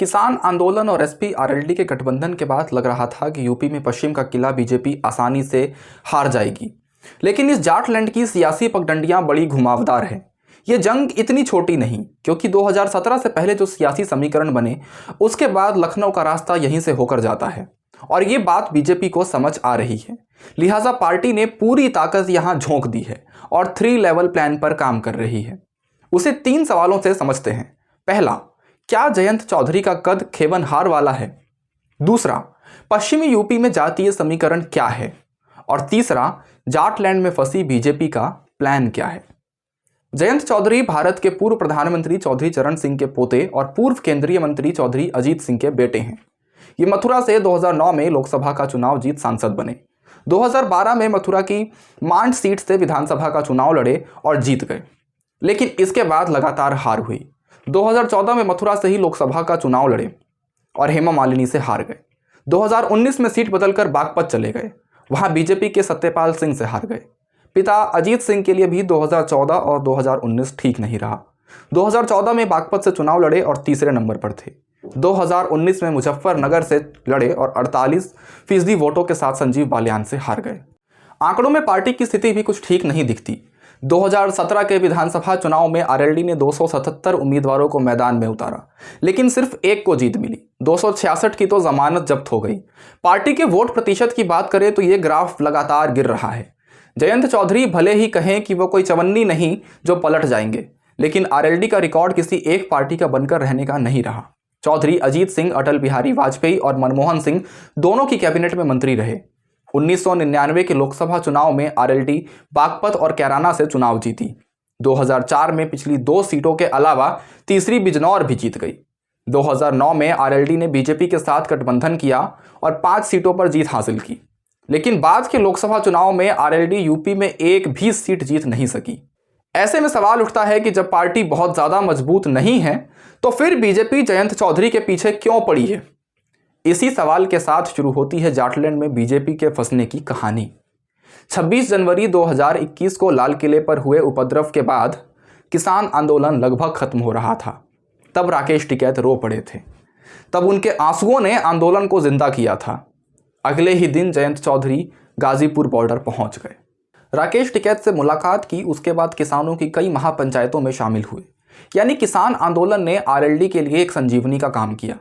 किसान आंदोलन और एसपी आरएलडी के गठबंधन के बाद लग रहा था कि यूपी में पश्चिम का किला बीजेपी आसानी से हार जाएगी। लेकिन इस जाटलैंड की सियासी पगडंडियां बड़ी घुमावदार है। ये जंग इतनी छोटी नहीं, क्योंकि 2017 से पहले जो सियासी समीकरण बने उसके बाद लखनऊ का रास्ता यहीं से होकर जाता है और ये बात बीजेपी को समझ आ रही है। लिहाजा पार्टी ने पूरी ताकत यहां झोंक दी है और 3 लेवल प्लान पर काम कर रही है। उसे 3 सवालों से समझते हैं। पहला, क्या जयंत चौधरी का कद खेवनहार वाला है? दूसरा, पश्चिमी यूपी में जातीय समीकरण क्या है? और तीसरा, जाटलैंड में फंसी बीजेपी का प्लान क्या है? जयंत चौधरी भारत के पूर्व प्रधानमंत्री चौधरी चरण सिंह के पोते और पूर्व केंद्रीय मंत्री चौधरी अजीत सिंह के बेटे हैं। ये मथुरा से 2009 में लोकसभा का चुनाव जीत सांसद बने। 2012 में मथुरा की मांड सीट से विधानसभा का चुनाव लड़े और जीत गए, लेकिन इसके बाद लगातार हार हुई। 2014 में मथुरा से ही लोकसभा का चुनाव लड़े और हेमा मालिनी से हार गए। 2019 में सीट बदलकर बागपत चले गए, वहां बीजेपी के सत्यपाल सिंह से हार गए। पिता अजीत सिंह के लिए भी 2014 और 2019 ठीक नहीं रहा। 2014 में बागपत से चुनाव लड़े और तीसरे नंबर पर थे। 2019 में मुजफ्फरनगर से लड़े और 48% वोटों के साथ संजीव बालियान से हार गए। आंकड़ों में पार्टी की स्थिति भी कुछ ठीक नहीं दिखती। 2017 के विधानसभा चुनाव में आरएलडी ने 277 उम्मीदवारों को मैदान में उतारा, लेकिन सिर्फ एक को जीत मिली। 266 की तो जमानत जब्त हो गई। पार्टी के वोट प्रतिशत की बात करें तो ये ग्राफ लगातार गिर रहा है। जयंत चौधरी भले ही कहें कि वो कोई चवन्नी नहीं जो पलट जाएंगे, लेकिन आरएलडी का रिकॉर्ड किसी एक पार्टी का बनकर रहने का नहीं रहा। चौधरी अजीत सिंह अटल बिहारी वाजपेयी और मनमोहन सिंह दोनों की कैबिनेट में मंत्री रहे। 1999 के लोकसभा चुनाव में आरएलडी बागपत और कैराना से चुनाव जीती। 2004 में पिछली 2 सीटों के अलावा तीसरी बिजनौर भी जीत गई। 2009 में आरएलडी ने बीजेपी के साथ गठबंधन किया और 5 सीटों पर जीत हासिल की, लेकिन बाद के लोकसभा चुनाव में आरएलडी यूपी में एक भी सीट जीत नहीं सकी। ऐसे में सवाल उठता है कि जब पार्टी बहुत ज़्यादा मजबूत नहीं है तो फिर बीजेपी जयंत चौधरी के पीछे क्यों पड़ी है? इसी सवाल के साथ शुरू होती है जाटलैंड में बीजेपी के फंसने की कहानी। 26 जनवरी 2021 को लाल किले पर हुए उपद्रव के बाद किसान आंदोलन लगभग खत्म हो रहा था। तब राकेश टिकैत रो पड़े थे। तब उनके आंसुओं ने आंदोलन को जिंदा किया था। अगले ही दिन जयंत चौधरी गाजीपुर बॉर्डर पहुंच गए। राकेश टिकैत से मुलाकात की, उसके बाद किसानों की कई महापंचायतों में शामिल हुए। यानी किसान आंदोलन ने आरएलडी के लिए एक संजीवनी का काम किया।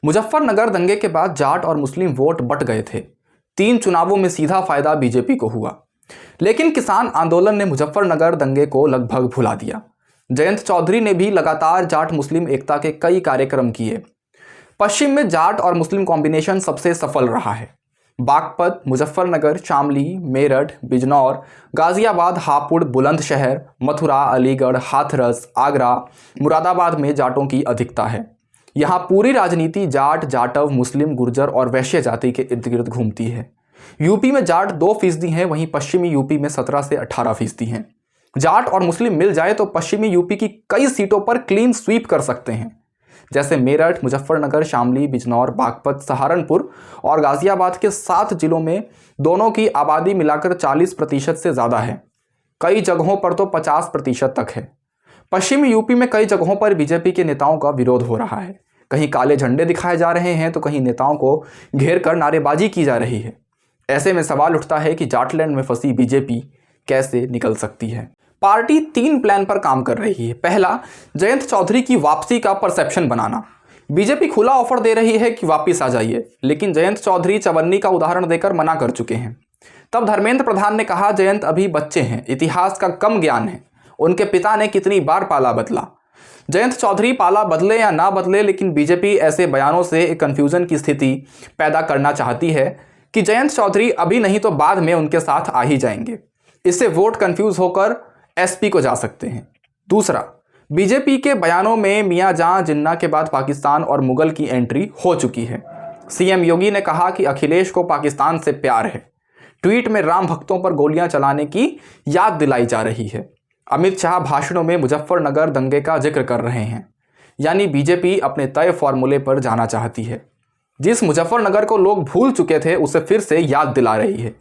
मुजफ्फरनगर दंगे के बाद जाट और मुस्लिम वोट बट गए थे। 3 चुनावों में सीधा फायदा बीजेपी को हुआ, लेकिन किसान आंदोलन ने मुजफ्फरनगर दंगे को लगभग भुला दिया। जयंत चौधरी ने भी लगातार जाट मुस्लिम एकता के कई कार्यक्रम किए। पश्चिम में जाट और मुस्लिम कॉम्बिनेशन सबसे सफल रहा है। बागपत, मुजफ्फरनगर, शामली, मेरठ, बिजनौर, गाजियाबाद, हापुड़, बुलंदशहर, मथुरा, अलीगढ़, हाथरस, आगरा, मुरादाबाद में जाटों की अधिकता है। यहाँ पूरी राजनीति जाट, जाटव, मुस्लिम, गुर्जर और वैश्य जाति के इर्द गिर्द घूमती है। यूपी में जाट 2% हैं, वहीं पश्चिमी यूपी में 17 से 18% हैं। जाट और मुस्लिम मिल जाए तो पश्चिमी यूपी की कई सीटों पर क्लीन स्वीप कर सकते हैं, जैसे मेरठ, मुजफ्फरनगर, शामली, बिजनौर, बागपत, सहारनपुर और गाजियाबाद के 7 जिलों में दोनों की आबादी मिलाकर 40% से ज़्यादा है। कई जगहों पर तो 50% तक है। पश्चिमी यूपी में कई जगहों पर बीजेपी के नेताओं का विरोध हो रहा है। कहीं काले झंडे दिखाए जा रहे हैं तो कहीं नेताओं को घेर कर नारेबाजी की जा रही है। ऐसे में सवाल उठता है कि जाटलैंड में फंसी बीजेपी कैसे निकल सकती है? पार्टी 3 प्लान पर काम कर रही है। पहला, जयंत चौधरी की वापसी का परसेप्शन बनाना। बीजेपी खुला ऑफर दे रही है कि वापस आ जाइए, लेकिन जयंत चौधरी चवन्नी का उदाहरण देकर मना कर चुके हैं। तब धर्मेंद्र प्रधान ने कहा, जयंत अभी बच्चे हैं, इतिहास का कम ज्ञान है। उनके पिता ने कितनी बार पाला बदला। जयंत चौधरी पाला बदले या ना बदले, लेकिन बीजेपी ऐसे बयानों से एक कन्फ्यूजन की स्थिति पैदा करना चाहती है कि जयंत चौधरी अभी नहीं तो बाद में उनके साथ आ ही जाएंगे। इससे वोट कंफ्यूज होकर एसपी को जा सकते हैं। दूसरा, बीजेपी के बयानों में मियां जहां जिन्ना के बाद पाकिस्तान और मुगल की एंट्री हो चुकी है। सीएम योगी ने कहा कि अखिलेश को पाकिस्तान से प्यार है। ट्वीट में राम भक्तों पर गोलियां चलाने की याद दिलाई जा रही है। अमित शाह भाषणों में मुजफ्फरनगर दंगे का जिक्र कर रहे हैं। यानी बीजेपी अपने तय फॉर्मूले पर जाना चाहती है। जिस मुजफ्फरनगर को लोग भूल चुके थे उसे फिर से याद दिला रही है,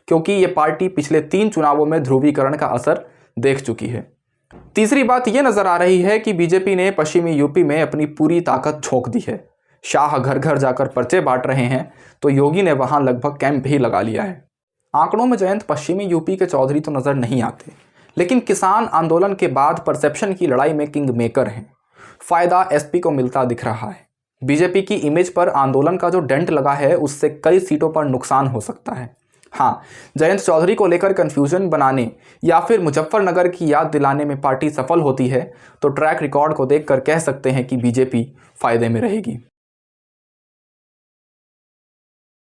क्योंकि ये पार्टी पिछले 3 चुनावों में ध्रुवीकरण का असर देख चुकी है। तीसरी बात यह नजर आ रही है कि बीजेपी ने पश्चिमी यूपी में अपनी पूरी ताकत झोंक दी है। शाह घर घर जाकर पर्चे बांट रहे हैं तो योगी ने वहां लगभग कैंप ही लगा लिया है। आंकड़ों में जयंत पश्चिमी यूपी के चौधरी तो नजर नहीं आते, लेकिन किसान आंदोलन के बाद परसेप्शन की लड़ाई में किंग मेकर हैं। फायदा एसपी को मिलता दिख रहा है। बीजेपी की इमेज पर आंदोलन का जो डेंट लगा है उससे कई सीटों पर नुकसान हो सकता है। हाँ, जयंत चौधरी को लेकर कंफ्यूजन बनाने या फिर मुजफ्फरनगर की याद दिलाने में पार्टी सफल होती है तो ट्रैक रिकॉर्ड को देखकर कह सकते हैं कि बीजेपी फायदे में रहेगी।